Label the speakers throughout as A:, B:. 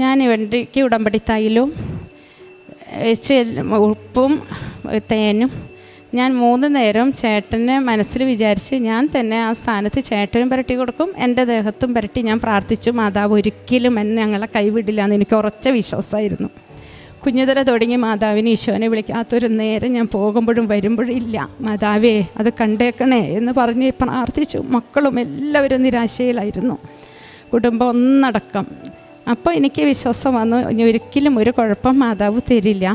A: ഞാൻ ഇവൻ്റെക്ക് ഉടമ്പടി തൈലും ഉപ്പും തേനും ഞാൻ 3 നേരം ചേട്ടനെ മനസ്സിൽ വിചാരിച്ച് ഞാൻ തന്നെ ആ സ്ഥാനത്ത് ചേട്ടനും പുരട്ടി കൊടുക്കും, എൻ്റെ ദേഹത്തും പുരട്ടി ഞാൻ പ്രാർത്ഥിച്ചു. മാതാവ് ഒരിക്കലും എന്നെ ഞങ്ങളെ കൈവിടില്ല എന്ന് എനിക്ക് ഉറച്ച വിശ്വാസമായിരുന്നു. കുഞ്ഞുതല തുടങ്ങി മാതാവിന് ഈശോനെ വിളിക്കാത്തൊരു നേരം ഞാൻ പോകുമ്പോഴും വരുമ്പോഴും ഇല്ല. മാതാവേ അത് കണ്ടേക്കണേ എന്ന് പറഞ്ഞ് പ്രാർത്ഥിച്ചു. മക്കളും എല്ലാവരും നിരാശയിലായിരുന്നു, കുടുംബം ഒന്നടക്കം. അപ്പോൾ എനിക്ക് വിശ്വാസം വന്നു, ഇനി ഒരിക്കലും ഒരു കുഴപ്പം മാതാവ് തരില്ല.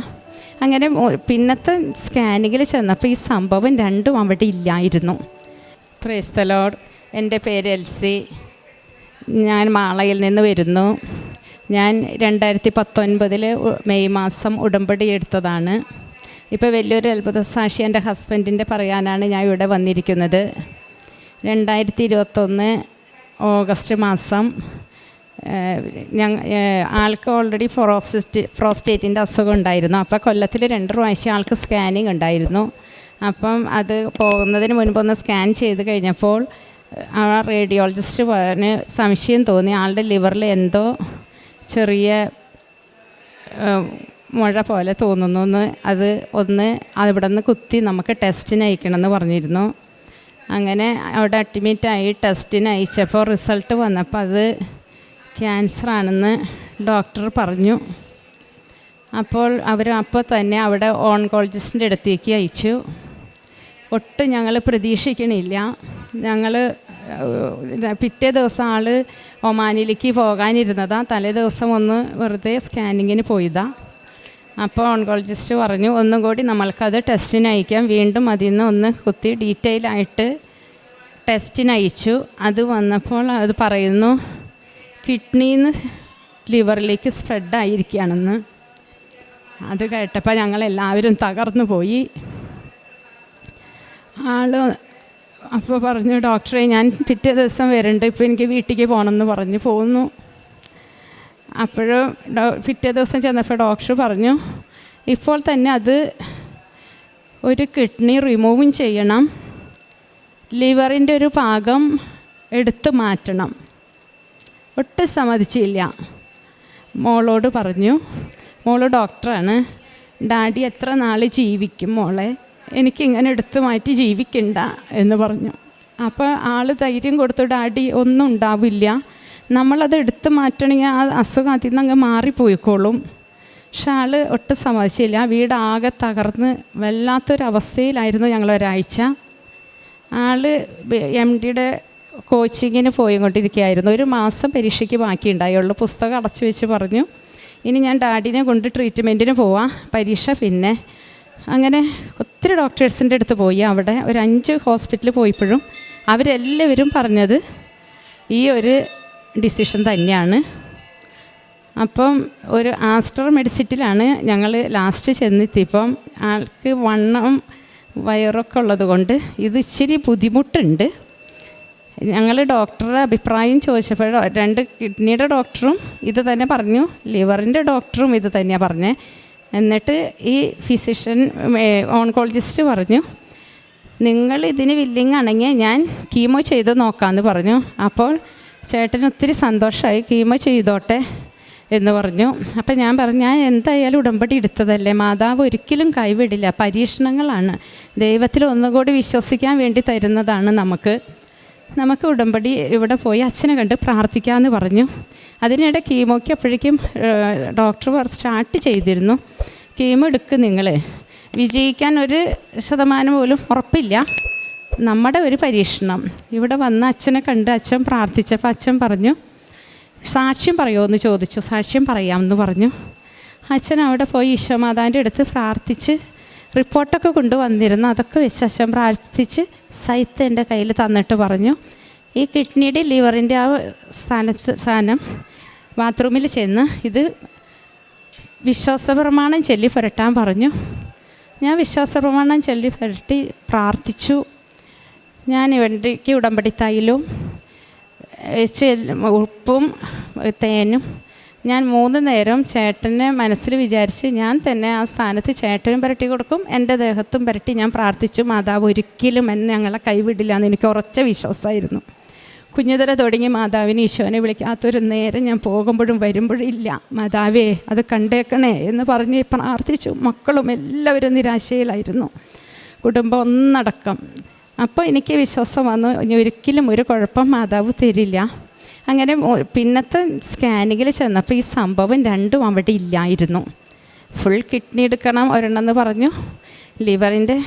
A: അങ്ങനെ പിന്നത്തെ സ്കാനിങ്ങിൽ ചെന്നപ്പോൾ ഈ സംഭവം രണ്ടും അവിടെ ഇല്ലായിരുന്നു. Praise the Lord. എൻ്റെ പേര് എൽസി. ഞാൻ മാളയിൽ നിന്ന് വരുന്നു. ഞാൻ 2019 മെയ് മാസം ഉടമ്പടി എടുത്തതാണ്. ഇപ്പോൾ വലിയൊരു അത്ഭുത സാക്ഷി എൻ്റെ ഹസ്ബൻഡിൻ്റെ പറയാനാണ് ഞാൻ ഇവിടെ വന്നിരിക്കുന്നത്. 2021 ഓഗസ്റ്റ് മാസം ആൾക്ക് ഓൾറെഡി പ്രോസ്റ്റേറ്റിൻ്റെ അസുഖം ഉണ്ടായിരുന്നു. അപ്പോൾ കൊല്ലത്തിൽ 2 പ്രാവശ്യം ആൾക്ക് സ്കാനിങ് ഉണ്ടായിരുന്നു. അപ്പം അത് പോകുന്നതിന് മുൻപൊന്ന് സ്കാൻ ചെയ്ത് കഴിഞ്ഞപ്പോൾ ആ റേഡിയോളജിസ്റ്റ് പറഞ്ഞ് സംശയം തോന്നി, ആളുടെ ലിവറിൽ എന്തോ ചെറിയ മുഴ പോലെ തോന്നുന്നു എന്ന്, അത് അവിടെ നിന്ന് കുത്തി നമുക്ക് ടെസ്റ്റിന് അയക്കണമെന്ന് പറഞ്ഞിരുന്നു. അങ്ങനെ അവിടെ അഡ്മിറ്റായി ടെസ്റ്റിന് അയച്ചപ്പോൾ റിസൾട്ട് വന്നപ്പോൾ അത് ക്യാൻസർ ആണെന്ന് ഡോക്ടർ പറഞ്ഞു. അപ്പോൾ അപ്പോൾ തന്നെ അവിടെ ഓൺകോളജിസ്റ്റിൻ്റെ അടുത്തേക്ക് അയച്ചു. ഒട്ടും ഞങ്ങൾ പ്രതീക്ഷിക്കണില്ല. ഞങ്ങൾ പിറ്റേ ദിവസം ആൾ ഒമാനിലേക്ക് പോകാനിരുന്നതാണ്. തലേ ദിവസം ഒന്ന് വെറുതെ സ്കാനിങ്ങിന് പോയതാണ്. അപ്പോൾ ഓൺകോളജിസ്റ്റ് പറഞ്ഞു ഒന്നും കൂടി നമ്മൾക്കത് ടെസ്റ്റിന് അയക്കാം. വീണ്ടും അതിൽ നിന്ന് ഒന്ന് കുത്തി ഡീറ്റെയിൽ ആയിട്ട് ടെസ്റ്റിന് അയച്ചു. അത് വന്നപ്പോൾ അത് പറയുന്നു കിഡ്നിയിൽ നിന്ന് ലിവറിലേക്ക് സ്പ്രെഡായിരിക്കുകയാണെന്ന്. അത് കേട്ടപ്പോൾ ഞങ്ങളെല്ലാവരും തകർന്നു പോയി. അപ്പോൾ പറഞ്ഞു ഡോക്ടറെ ഞാൻ പിറ്റേ ദിവസം വരുന്നുണ്ട്, ഇപ്പോൾ എനിക്ക് വീട്ടിലേക്ക് പോകണമെന്ന് പറഞ്ഞ് പോകുന്നു. അപ്പോഴും പിറ്റേ ദിവസം ചെന്നപ്പോൾ ഡോക്ടർ പറഞ്ഞു ഇപ്പോൾ തന്നെ അത് ഒരു കിഡ്നി റിമൂവും ചെയ്യണം, ലിവറിൻ്റെ ഒരു ഭാഗം എടുത്ത് മാറ്റണം. ഒട്ടും സമ്മതിച്ചില്ല. മോളോട് പറഞ്ഞു, മോള് ഡോക്ടറാണ്, ഡാഡി എത്ര നാൾ ജീവിക്കും മോളെ, എനിക്കിങ്ങനെ എടുത്ത് മാറ്റി ജീവിക്കണ്ട എന്ന് പറഞ്ഞു. അപ്പോൾ ആൾ ധൈര്യം കൊടുത്തു, ഡാഡി ഒന്നും ഉണ്ടാവില്ല, നമ്മളത് എടുത്ത് മാറ്റണമെങ്കിൽ ആ അസുഖം അതിൽ നിന്ന് അങ്ങ് മാറിപ്പോയിക്കോളും. പക്ഷെ ആൾ ഒട്ടും സമ്മതിച്ചില്ല. വീടാകെ തകർന്ന് വല്ലാത്തൊരവസ്ഥയിലായിരുന്നു ഞങ്ങൾ ഒരാഴ്ച. ആൾ MDയുടെ കോച്ചിങ്ങിന് പോയിക്കൊണ്ടിരിക്കുകയായിരുന്നു. 1 മാസം പരീക്ഷയ്ക്ക് ബാക്കിയുണ്ടായുള്ളൂ. പുസ്തകം അടച്ചു വെച്ച് പറഞ്ഞു ഇനി ഞാൻ ഡാഡിനെ കൊണ്ട് ട്രീറ്റ്മെൻറ്റിന് പോവാം, പരീക്ഷ പിന്നെ. അങ്ങനെ ഒത്തിരി ഡോക്ടേഴ്സിൻ്റെ അടുത്ത് പോയി. അവിടെ ഒരു 5 ഹോസ്പിറ്റലിൽ പോയപ്പോഴും അവരെല്ലാവരും പറഞ്ഞത് ഈ ഒരു ഡിസിഷൻ തന്നെയാണ്. അപ്പം ഒരു ആസ്റ്റർ മെഡിസിറ്റിലാണ് ഞങ്ങൾ ലാസ്റ്റ് ചെന്നെത്തിയപ്പം ആൾക്ക് വണ്ണം വയറൊക്കെ ഉള്ളത് കൊണ്ട് ഇത് ഇച്ചിരി ബുദ്ധിമുട്ടുണ്ട്. ഞങ്ങൾ ഡോക്ടറുടെ അഭിപ്രായം ചോദിച്ചപ്പോൾ 2 കിഡ്നിയുടെ ഡോക്ടറും ഇത് തന്നെ പറഞ്ഞു, ലിവറിൻ്റെ ഡോക്ടറും ഇത് തന്നെയാണ് പറഞ്ഞത്. എന്നിട്ട് ഈ ഫിസിഷ്യൻ ഓൺകോളജിസ്റ്റ് പറഞ്ഞു നിങ്ങൾ ഇതിന് വില്ലിങ് ആണെങ്കിൽ ഞാൻ കീമോ ചെയ്ത് നോക്കാമെന്ന് പറഞ്ഞു. അപ്പോൾ ചേട്ടന് ഒത്തിരി സന്തോഷമായി, കീമോ ചെയ്തോട്ടെ എന്ന് പറഞ്ഞു. അപ്പം ഞാൻ പറഞ്ഞു ഞാൻ എന്തായാലും ഉടമ്പടി എടുത്തതല്ലേ, മാതാവ് ഒരിക്കലും കൈവിടില്ല, പരീക്ഷണങ്ങളാണ്, ദൈവത്തിൽ ഒന്നുകൂടി വിശ്വസിക്കാൻ വേണ്ടി തരുന്നതാണ് നമുക്ക് ഉടമ്പടി ഇവിടെ പോയി അച്ഛനെ കണ്ട് പ്രാർത്ഥിക്കാമെന്ന് പറഞ്ഞു. അതിനിടെ കീമോയ്ക്ക് അപ്പോഴേക്കും ഡോക്ടർ സ്റ്റാർട്ട് ചെയ്തിരുന്നു. കീമോ എടുക്കും നിങ്ങൾ, വിജയിക്കാൻ 1% പോലും ഉറപ്പില്ല, നമ്മുടെ ഒരു പരീക്ഷണം. ഇവിടെ വന്ന് അച്ഛനെ കണ്ട് അച്ഛൻ പ്രാർത്ഥിച്ചപ്പോൾ അച്ഛൻ പറഞ്ഞു സാക്ഷ്യം പറയുമോ എന്ന് ചോദിച്ചു. സാക്ഷ്യം പറയാമെന്ന് പറഞ്ഞു. അച്ഛൻ അവിടെ പോയി ഈശോമാതാവിൻ്റെ അടുത്ത് പ്രാർത്ഥിച്ച് റിപ്പോർട്ടൊക്കെ കൊണ്ടുവന്നിരുന്നു. അതൊക്കെ വെച്ച് അച്ഛൻ പ്രാർത്ഥിച്ച് സൈത്ത് എൻ്റെ കയ്യിൽ തന്നിട്ട് പറഞ്ഞു ഈ കിഡ്നിയുടെ ലിവറിൻ്റെ ആ സ്ഥാനം ബാത്റൂമിൽ ചെന്ന് ഇത് വിശ്വാസപ്രമാണം ചൊല്ലി പുരട്ടാൻ പറഞ്ഞു. ഞാൻ വിശ്വാസപ്രമാണം ചൊല്ലി പുരട്ടി പ്രാർത്ഥിച്ചു. ഞാൻ ഇവൻ്റെക്ക് ഉടമ്പടി തൈലും ഉപ്പും തേനും ഞാൻ 3 നേരം ചേട്ടനെ മനസ്സിൽ വിചാരിച്ച് ഞാൻ തന്നെ ആ സ്ഥാനത്ത് ചേട്ടനും പുരട്ടി കൊടുക്കും, എൻ്റെ ദേഹത്തും പുരട്ടി ഞാൻ പ്രാർത്ഥിച്ചു. മാതാവ് ഒരിക്കലും എന്നെ ഞങ്ങളെ കൈവിടില്ല എന്ന് എനിക്ക് ഉറച്ച വിശ്വാസമായിരുന്നു. കുഞ്ഞുതല തുടങ്ങി മാതാവിനെ ഈശോനെ വിളിക്കാത്തൊരു നേരം ഞാൻ പോകുമ്പോഴും വരുമ്പോഴും ഇല്ല. മാതാവേ അത് കണ്ടേക്കണേ എന്ന് പറഞ്ഞ് പ്രാർത്ഥിച്ചു. മക്കളും എല്ലാവരും നിരാശയിലായിരുന്നു, കുടുംബം ഒന്നടക്കം. അപ്പോൾ എനിക്ക് വിശ്വാസം വന്നു, ഇനി ഒരിക്കലും ഒരു കുഴപ്പം മാതാവ് തരില്ല. അങ്ങനെ പിന്നത്തെ സ്കാനിങ്ങിൽ ചെന്നപ്പോൾ ഈ സംഭവം രണ്ടും അവിടെ ഇല്ലായിരുന്നു. ഫുൾ കിഡ്നി എടുക്കണം ഒരെണ്ണമെന്ന് പറഞ്ഞു, ലിവറിൻ്റെ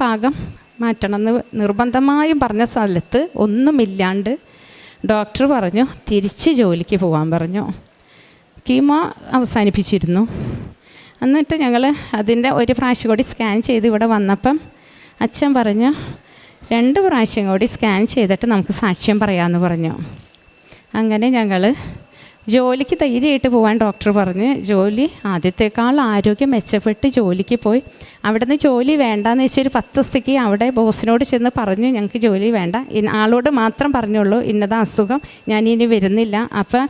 A: ഭാഗം മാറ്റണമെന്ന് നിർബന്ധമായും പറഞ്ഞ സ്ഥലത്ത് ഒന്നുമില്ലാണ്ട് ഡോക്ടർ പറഞ്ഞു തിരിച്ച് ജോലിക്ക് പോകാൻ പറഞ്ഞു. കീമോ അവസാനിപ്പിച്ചിരുന്നു. എന്നിട്ട് ഞങ്ങൾ അതിൻ്റെ ഒരു പ്രാവശ്യം കൂടി സ്കാൻ ചെയ്ത് ഇവിടെ വന്നപ്പം അച്ഛൻ പറഞ്ഞു 2 പ്രാവശ്യം കൂടി സ്കാൻ ചെയ്തിട്ട് നമുക്ക് സാക്ഷ്യം പറയാമെന്ന് പറഞ്ഞു. അങ്ങനെ ഞങ്ങൾ ജോലിക്ക് ധൈര്യമായിട്ട് പോകാൻ ഡോക്ടർ പറഞ്ഞ് ജോലി ആദ്യത്തേക്കാൾ ആരോഗ്യം മെച്ചപ്പെട്ട് ജോലിക്ക് പോയി. അവിടെ നിന്ന് ജോലി വേണ്ടാന്ന് വെച്ചാൽ ഒരു 10 ദിവസത്തേക്ക് അവിടെ ബോസിനോട് ചെന്ന് പറഞ്ഞു ഞങ്ങൾക്ക് ജോലി വേണ്ട, ആളോട് മാത്രം പറഞ്ഞുള്ളൂ ഇന്നതാ അസുഖം, ഞാനിനി വരുന്നില്ല. അപ്പോൾ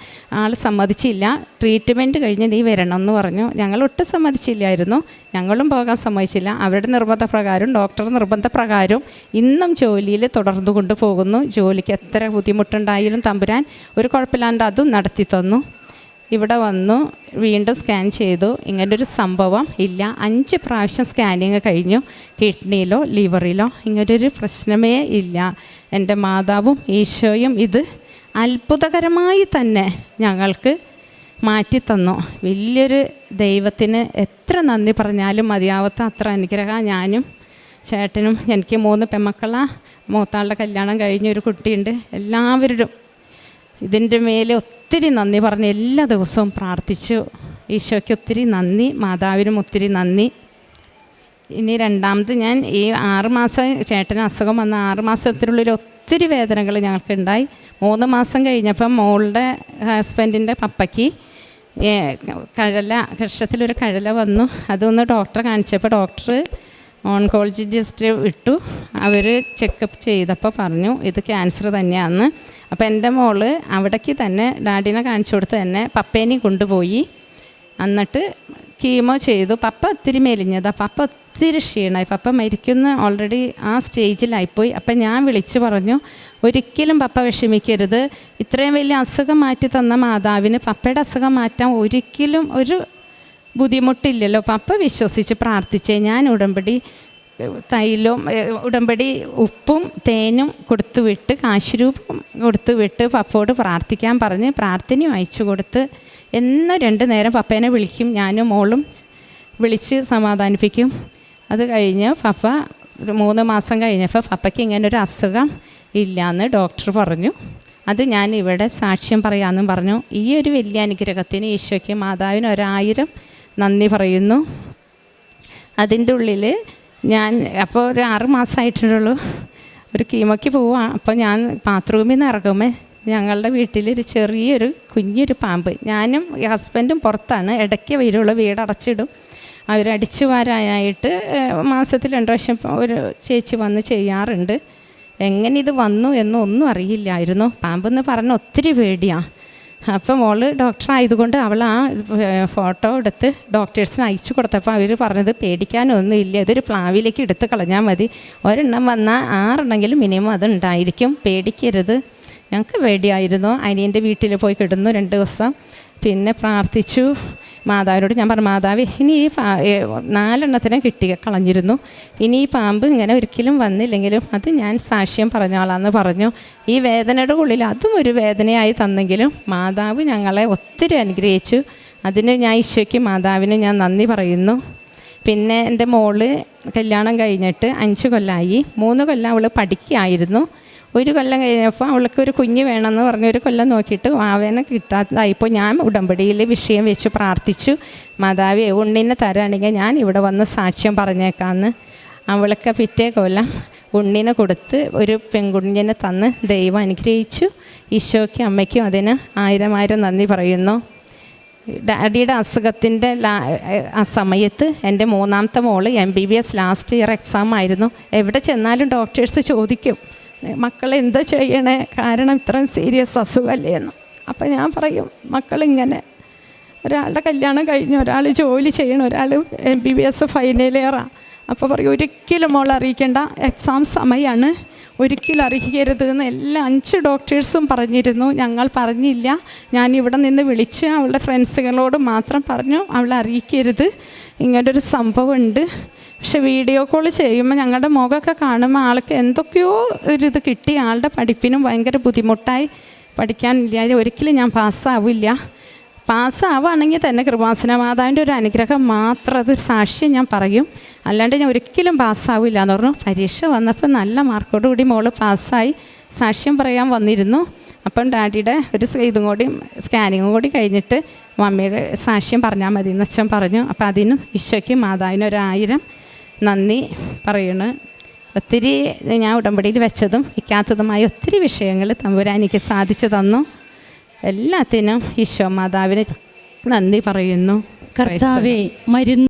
A: ആൾ സമ്മതിച്ചില്ല. ട്രീറ്റ്മെൻറ്റ് കഴിഞ്ഞ് നീ വരണമെന്ന് പറഞ്ഞു. ഞങ്ങൾ ഒട്ടും സമ്മതിച്ചില്ലായിരുന്നു, ഞങ്ങളും പോകാൻ സമ്മതിച്ചില്ല. അവരുടെ നിർബന്ധപ്രകാരം ഡോക്ടർ നിർബന്ധപ്രകാരം ഇന്നും ജോലിയിൽ തുടർന്നു കൊണ്ടുപോകുന്നു. ജോലിക്ക് എത്ര ബുദ്ധിമുട്ടുണ്ടായാലും തമ്പുരാൻ ഒരു കുഴപ്പമില്ലാണ്ട് അതും നടത്തി തന്നു. ഇവിടെ വന്നു വീണ്ടും സ്കാൻ ചെയ്തു, ഇങ്ങനൊരു സംഭവം ഇല്ല. 5 പ്രാവശ്യം സ്കാനിങ് കഴിഞ്ഞു, കിഡ്നിയിലോ ലിവറിലോ ഇങ്ങനൊരു പ്രശ്നമേ ഇല്ല. എൻ്റെ മാതാവും ഈശോയും ഇത് അത്ഭുതകരമായി തന്നെ ഞങ്ങൾക്ക് മാറ്റിത്തന്നു. വലിയൊരു ദൈവത്തിന് എത്ര നന്ദി പറഞ്ഞാലും മതിയാവാത്ത അത്ര അനുഗ്രഹം. ഞാനും ചേട്ടനും, എനിക്ക് 3 പെൺമക്കളാണ്, മൂത്താളുടെ കല്യാണം കഴിഞ്ഞൊരു കുട്ടിയുണ്ട്. എല്ലാവരും ഇതിൻ്റെ മേലെ ഒത്തിരി നന്ദി പറഞ്ഞ് എല്ലാ ദിവസവും പ്രാർത്ഥിച്ചു. ഈശോയ്ക്ക് ഒത്തിരി നന്ദി, മാതാവിനും ഒത്തിരി നന്ദി. ഇനി രണ്ടാമത് ഞാൻ ഈ 6 മാസം ചേട്ടന് അസുഖം വന്ന 6 മാസത്തിനുള്ളിൽ ഒത്തിരി വേദനകൾ ഞങ്ങൾക്കുണ്ടായി. 3 മാസം കഴിഞ്ഞപ്പം മോളുടെ ഹസ്ബൻഡിൻ്റെ പപ്പയ്ക്ക് കക്ഷത്തിലൊരു കഴല വന്നു. അതൊന്ന് ഡോക്ടറെ കാണിച്ചപ്പോൾ ഡോക്ടർ ഓൺകോളജിസ്റ്റ് വിട്ടു. അവർ ചെക്കപ്പ് ചെയ്തപ്പോൾ പറഞ്ഞു ഇത് ക്യാൻസർ തന്നെയാണെന്ന്. അപ്പോൾ എൻ്റെ മോള് അവിടേക്ക് തന്നെ ഡാഡിനെ കാണിച്ചു കൊടുത്ത് തന്നെ പപ്പേനെയും കൊണ്ടുപോയി. എന്നിട്ട് കീമോ ചെയ്തു. പപ്പ ഒത്തിരി മെലിഞ്ഞതാണ്, പപ്പ ഒത്തിരി ക്ഷീണമായി, പപ്പ മരിക്കുന്ന ഓൾറെഡി ആ സ്റ്റേജിലായിപ്പോയി. അപ്പം ഞാൻ വിളിച്ചു പറഞ്ഞു ഒരിക്കലും പപ്പ വിഷമിക്കരുത്, ഇത്രയും വലിയ അസുഖം മാറ്റി തന്ന മാതാവിന് പപ്പയുടെ അസുഖം മാറ്റാൻ ഒരിക്കലും ഒരു ബുദ്ധിമുട്ടില്ലല്ലോ. പപ്പ വിശ്വസിച്ച് പ്രാർത്ഥിച്ചേ. ഞാൻ ഉടമ്പടി ഉപ്പും തേനും കൊടുത്തു വിട്ട്, കാശുരൂപം കൊടുത്തു വിട്ട് പപ്പയോട് പ്രാർത്ഥിക്കാൻ പറഞ്ഞ് പ്രാർത്ഥനയും അയച്ചു കൊടുത്ത് എന്നും 2 നേരം പപ്പേനെ വിളിക്കും, ഞാനും മോളും വിളിച്ച് സമാധാനിപ്പിക്കും. അത് കഴിഞ്ഞ് പപ്പ 3 മാസം കഴിഞ്ഞപ്പോൾ പപ്പയ്ക്ക് ഇങ്ങനൊരു അസുഖം ഇല്ലയെന്ന് ഡോക്ടർ പറഞ്ഞു. അത് ഞാൻ ഇവിടെ സാക്ഷ്യം പറയാമെന്നും പറഞ്ഞു. ഈ ഒരു വലിയ അനുഗ്രഹത്തിന് ഈശോയ്ക്ക് മാതാവിന് 1000 നന്ദി പറയുന്നു. അതിൻ്റെ ഉള്ളിൽ ഞാൻ അപ്പോൾ ഒരു 6 മാസമായിട്ടുള്ളൂ, ഒരു കീമോയ്ക്ക് പോവാം. അപ്പോൾ ഞാൻ ബാത്റൂമിൽ നിന്ന് ഇറങ്ങുമ്പോൾ ഞങ്ങളുടെ വീട്ടിലൊരു ചെറിയൊരു കുഞ്ഞൊരു പാമ്പ്, ഞാനും ഹസ്ബൻഡും പുറത്താണ്, ഇടയ്ക്ക് വരുള്ളൂ, വീടടച്ചിടും. അവരടിച്ചു വാരാനായിട്ട് മാസത്തിൽ 2 പ്രാവശ്യം ഒരു ചേച്ചി വന്ന് ചെയ്യാറുണ്ട്. എങ്ങനെ ഇത് വന്നു എന്നൊന്നും അറിയില്ലായിരുന്നു. പാമ്പെന്ന് പറഞ്ഞാൽ ഒത്തിരി പേടിയാണ്. അപ്പോൾ മോള് ഡോക്ടർ ആയതുകൊണ്ട് അവൾ ആ ഫോട്ടോ എടുത്ത് ഡോക്ടേഴ്സിന് അയച്ചു കൊടുത്തപ്പോൾ അവർ പറഞ്ഞത് പേടിക്കാനൊന്നും ഇല്ല, ഇതൊരു പ്ലാവിലേക്ക് എടുത്ത് കളഞ്ഞാൽ മതി, ഒരെണ്ണം വന്നാൽ 6 എണ്ണമെങ്കിലും മിനിമം അത് ഉണ്ടായിരിക്കും, പേടിക്കരുത്. ഞങ്ങൾക്ക് പേടിയായിരുന്നു. അനിയൻ്റെ വീട്ടിൽ പോയി കിടന്നു 2 ദിവസം. പിന്നെ പ്രാർത്ഥിച്ചു മാതാവിനോട്. ഞാൻ പറഞ്ഞു മാതാവ് ഇനി ഈ 4 എണ്ണത്തിനെ കളഞ്ഞിരുന്നു, ഇനി ഈ പാമ്പ് ഇങ്ങനെ ഒരിക്കലും വന്നില്ലെങ്കിലും അത് ഞാൻ സാക്ഷ്യം പറഞ്ഞോളാന്ന് പറഞ്ഞു. ഈ വേദനയുടെ ഉള്ളിൽ അതും ഒരു വേദനയായി തന്നെങ്കിലും മാതാവ് ഞങ്ങളെ ഒത്തിരി അനുഗ്രഹിച്ചു. അതിന് ഞാൻ ഈശോയ്ക്ക് മാതാവിന് ഞാൻ നന്ദി പറയുന്നു. പിന്നെ എൻ്റെ മോള് കല്യാണം കഴിഞ്ഞിട്ട് 5 കൊല്ലമായി. 3 കൊല്ലം അവൾ പഠിക്കുകയായിരുന്നു. 1 കൊല്ലം കഴിഞ്ഞപ്പോൾ അവൾക്ക് ഒരു കുഞ്ഞ് വേണമെന്ന് പറഞ്ഞ് 1 കൊല്ലം നോക്കിയിട്ട് വാവേനെ കിട്ടാതായിപ്പോൾ ഞാൻ ഉടമ്പടിയിൽ വിഷയം വെച്ച് പ്രാർത്ഥിച്ചു, മാതാവേ ഉണ്ണിനെ തരാണെങ്കിൽ ഞാൻ ഇവിടെ വന്ന് സാക്ഷ്യം പറഞ്ഞേക്കാമെന്ന്. അവൾക്ക് പിറ്റേ കൊല്ലം ഉണ്ണിനെ കൊടുത്ത് ഒരു പെൺകുഞ്ഞിനെ തന്ന് ദൈവം അനുഗ്രഹിച്ചു. ഈശോയ്ക്കും അമ്മയ്ക്കും അതിന് 1000 നന്ദി പറയുന്നു. ഡാഡിയുടെ അസുഖത്തിൻ്റെ ആ സമയത്ത് എൻ്റെ 3ാമത്തെ മോള് MBBS ലാസ്റ്റ് ഇയർ എക്സാം ആയിരുന്നു. എവിടെ ചെന്നാലും ഡോക്ടേഴ്സ് ചോദിക്കും മക്കളെ എന്താ ചെയ്യണേ, കാരണം ഇത്രയും സീരിയസ് അസുഖമല്ലേ എന്ന്. അപ്പം ഞാൻ പറയും മക്കളിങ്ങനെ ഒരാളുടെ കല്യാണം കഴിഞ്ഞ് ഒരാൾ ജോലി ചെയ്യണം, ഒരാൾ MBBS ഫൈനൽ ഇയറാണ്. അപ്പോൾ പറയും ഒരിക്കലും മോൾ അറിയിക്കേണ്ട, എക്സാം സമയമാണ്, ഒരിക്കലും അറിയിക്കരുത് എന്ന് എല്ലാ 5 ഡോക്ടേഴ്സും പറഞ്ഞിരുന്നു. ഞങ്ങൾ പറഞ്ഞില്ല. ഞാൻ ഇവിടെ നിന്ന് വിളിച്ച് അവളുടെ ഫ്രണ്ട്സുകളോട് മാത്രം പറഞ്ഞു അവളെ അറിയിക്കരുത്, ഇങ്ങനൊരു സംഭവം ഉണ്ട്. പക്ഷെ വീഡിയോ കോൾ ചെയ്യുമ്പോൾ ഞങ്ങളുടെ മുഖമൊക്കെ കാണുമ്പോൾ ആൾക്ക് എന്തൊക്കെയോ ഒരിത് കിട്ടി. ആളുടെ പഠിപ്പിനും ഭയങ്കര ബുദ്ധിമുട്ടായി, പഠിക്കാനില്ല. ഒരിക്കലും ഞാൻ പാസ്സാവില്ല. പാസ്സാവുകയാണെങ്കിൽ തന്നെ കൃപാസന മാതാവിൻ്റെ ഒരു അനുഗ്രഹം മാത്രം, അത് സാക്ഷ്യം ഞാൻ പറയും, അല്ലാണ്ട് ഞാൻ ഒരിക്കലും പാസ്സാവില്ല എന്ന് പറഞ്ഞു. പരീക്ഷ വന്നപ്പോൾ നല്ല മാർക്കോടുകൂടി മോള് പാസ്സായി സാക്ഷ്യം പറയാൻ വന്നിരുന്നു. അപ്പം ഡാഡിയുടെ ഒരു ഇതും കൂടി സ്കാനിങ്ങും കൂടി കഴിഞ്ഞിട്ട് മമ്മിയുടെ സാക്ഷ്യം പറഞ്ഞാൽ മതി എന്ന് അച്ഛൻ പറഞ്ഞു. അപ്പം അതിനും ഈശോയ്ക്കും മാതാവിനും 1000 നന്ദി പറയണ്. ഒത്തിരി ഞാൻ ഉടമ്പടിയിൽ വെച്ചതും വയ്ക്കാത്തതുമായ ഒത്തിരി വിഷയങ്ങൾ തമ്പുരാൻ എനിക്ക് സാധിച്ചു തന്നു. എല്ലാത്തിനും ഈശോ മാതാവിന് നന്ദി പറയുന്നു.
B: കർത്താവേ, മരുന്ന്